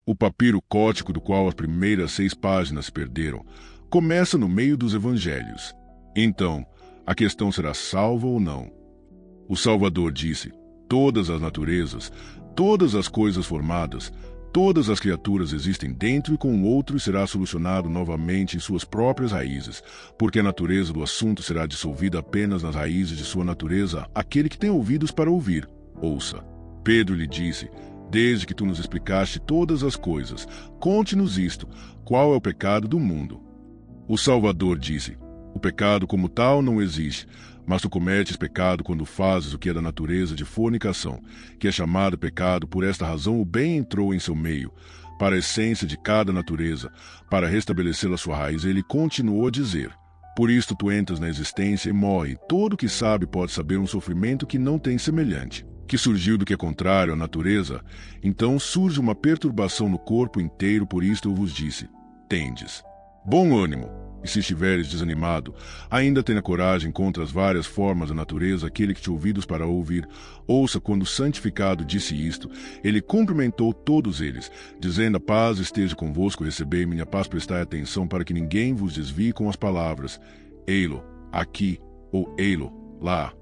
O papiro cótico do qual as primeiras 6 páginas se perderam começa no meio dos evangelhos. Então, a questão será salva ou não? O Salvador disse: todas as naturezas, todas as coisas formadas, todas as criaturas existem dentro e com o outro e será solucionado novamente em suas próprias raízes, porque a natureza do assunto será dissolvida apenas nas raízes de sua natureza. Aquele que tem ouvidos para ouvir, ouça. Pedro lhe disse: desde que tu nos explicaste todas as coisas, conte-nos isto: qual é o pecado do mundo? O Salvador disse: o pecado como tal não existe, mas tu cometes pecado quando fazes o que é da natureza de fornicação, que é chamado pecado. Por esta razão o bem entrou em seu meio, para a essência de cada natureza, para restabelecê-la sua raiz. Ele continuou a dizer: por isto tu entras na existência e morre. Todo que sabe pode saber um sofrimento que não tem semelhante, que surgiu do que é contrário à natureza. Então surge uma perturbação no corpo inteiro. Por isto eu vos disse: tendes bom ânimo, e se estiveres desanimado, ainda tenha coragem contra as várias formas da natureza. Aquele que te ouvidos para ouvir, ouça. Quando o santificado disse isto, ele cumprimentou todos eles, dizendo: a paz esteja convosco, recebei minha paz. Prestai atenção para que ninguém vos desvie com as palavras Eilo, aqui, ou Eilo, lá,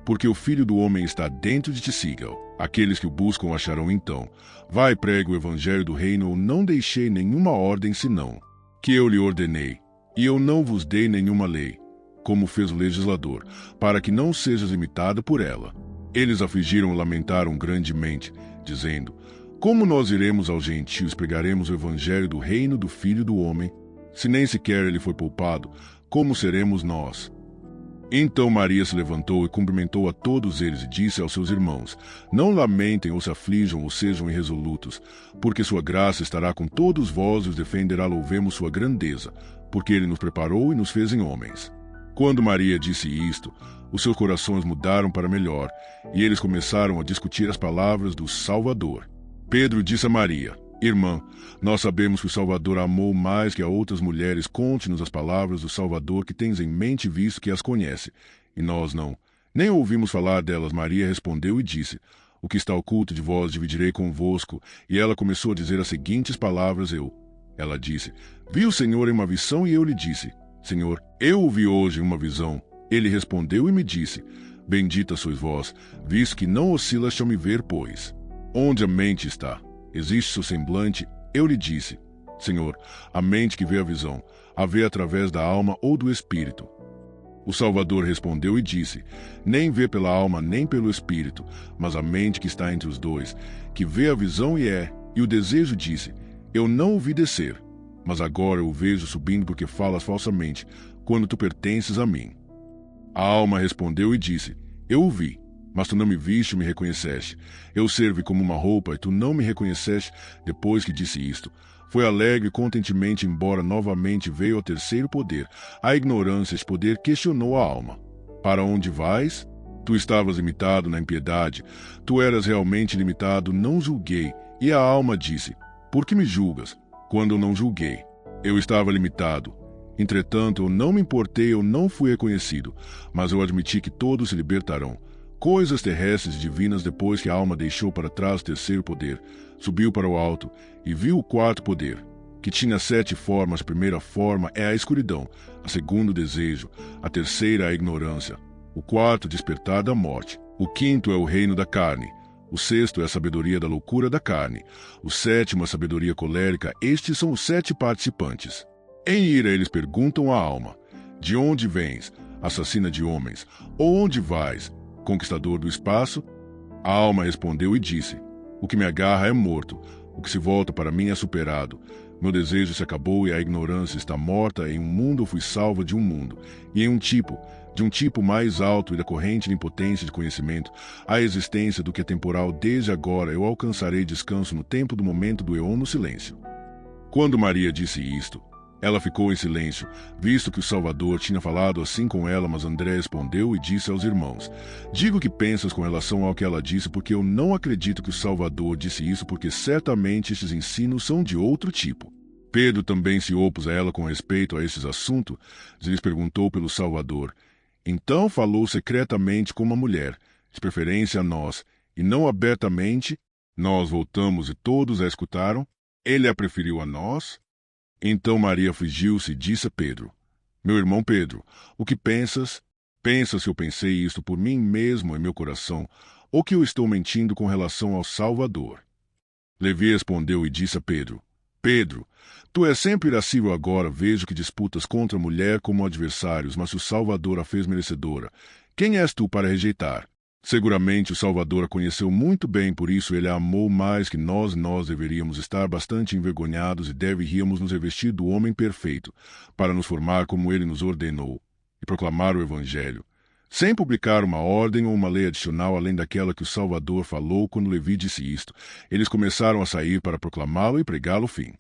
porque o Filho do Homem está dentro de ti. Siga-o. Aqueles que o buscam acharão. Então, vai, pregue o evangelho do reino. Eu não deixei nenhuma ordem senão que eu lhe ordenei, e eu não vos dei nenhuma lei, como fez o legislador, para que não sejas imitado por ela. Eles afligiram e lamentaram grandemente, dizendo: como nós iremos aos gentios, pregaremos o evangelho do reino do Filho do Homem? Se nem sequer ele foi poupado, como seremos nós? Então Maria se levantou e cumprimentou a todos eles e disse aos seus irmãos: não lamentem ou se aflijam ou sejam irresolutos, porque sua graça estará com todos vós e os defenderá. Louvemos sua grandeza, porque ele nos preparou e nos fez em homens. Quando Maria disse isto, os seus corações mudaram para melhor, e eles começaram a discutir as palavras do Salvador. Pedro disse a Maria: irmã, nós sabemos que o Salvador a amou mais que a outras mulheres. Conte-nos as palavras do Salvador que tens em mente, visto que as conhece, e nós não, nem ouvimos falar delas. Maria respondeu e disse: o que está oculto de vós dividirei convosco. E ela começou a dizer as seguintes palavras: Ela disse: vi o Senhor em uma visão. E eu lhe disse: Senhor, eu o vi hoje em uma visão. Ele respondeu e me disse: bendita sois vós, visto que não oscilaste ao me ver, pois onde a mente está, existe seu semblante. Eu lhe disse: Senhor, a mente que vê a visão, a vê através da alma ou do espírito? O Salvador respondeu e disse: nem vê pela alma nem pelo espírito, mas a mente que está entre os dois, que vê a visão e é. E o desejo disse: eu não o vi descer, mas agora eu o vejo subindo, porque falas falsamente, quando tu pertences a mim. A alma respondeu e disse: eu o vi, mas tu não me viste e me reconheceste. Eu servi como uma roupa e tu não me reconheceste. Depois que disse isto, foi alegre contentemente, embora novamente veio ao terceiro poder, a ignorância. Este poder questionou a alma: para onde vais? Tu estavas limitado na impiedade, tu eras realmente limitado. Não julguei. E a alma disse: por que me julgas, quando eu não julguei? Eu estava limitado. Entretanto, eu não me importei, eu não fui reconhecido, mas eu admiti que todos se libertarão. Coisas terrestres e divinas. Depois que a alma deixou para trás o terceiro poder, subiu para o alto e viu o quarto poder, que tinha 7 formas. A primeira forma é a escuridão, a segunda o desejo, a terceira a ignorância, o quarto despertar da morte, o quinto é o reino da carne, o sexto é a sabedoria da loucura da carne, o sétimo a sabedoria colérica. Estes são os 7 participantes. Em ira eles perguntam à alma: de onde vens, assassina de homens? Ou onde vais, conquistador do espaço? A alma respondeu e disse: o que me agarra é morto, o que se volta para mim é superado. Meu desejo se acabou e a ignorância está morta. Em um mundo eu fui salva de um mundo, e em de um tipo mais alto e da corrente de impotência de conhecimento, a existência do que é temporal. Desde agora eu alcançarei descanso no tempo do momento do eon no silêncio. Quando Maria disse isto, ela ficou em silêncio, visto que o Salvador tinha falado assim com ela. Mas André respondeu e disse aos irmãos: digo o que pensas com relação ao que ela disse, porque eu não acredito que o Salvador disse isso, porque certamente estes ensinos são de outro tipo. Pedro também se opôs a ela com respeito a estes assuntos. Lhes perguntou pelo Salvador. Então falou secretamente com uma mulher, de preferência a nós, e não abertamente. Nós voltamos e todos a escutaram. Ele a preferiu a nós? Então Maria afligiu-se e disse a Pedro: Meu irmão Pedro, o que pensas? Pensa se eu pensei isto por mim mesmo em meu coração, ou que eu estou mentindo com relação ao Salvador? Levi respondeu e disse a Pedro: Pedro, tu és sempre irascível agora, vejo que disputas contra a mulher como adversários, mas se o Salvador a fez merecedora, quem és tu para rejeitar? Seguramente o Salvador a conheceu muito bem, por isso ele a amou mais que nós deveríamos estar bastante envergonhados e deveríamos nos revestir do homem perfeito, para nos formar como ele nos ordenou, e proclamar o Evangelho, sem publicar uma ordem ou uma lei adicional além daquela que o Salvador falou quando Levi disse isto. Eles começaram a sair para proclamá-lo e pregá-lo fim.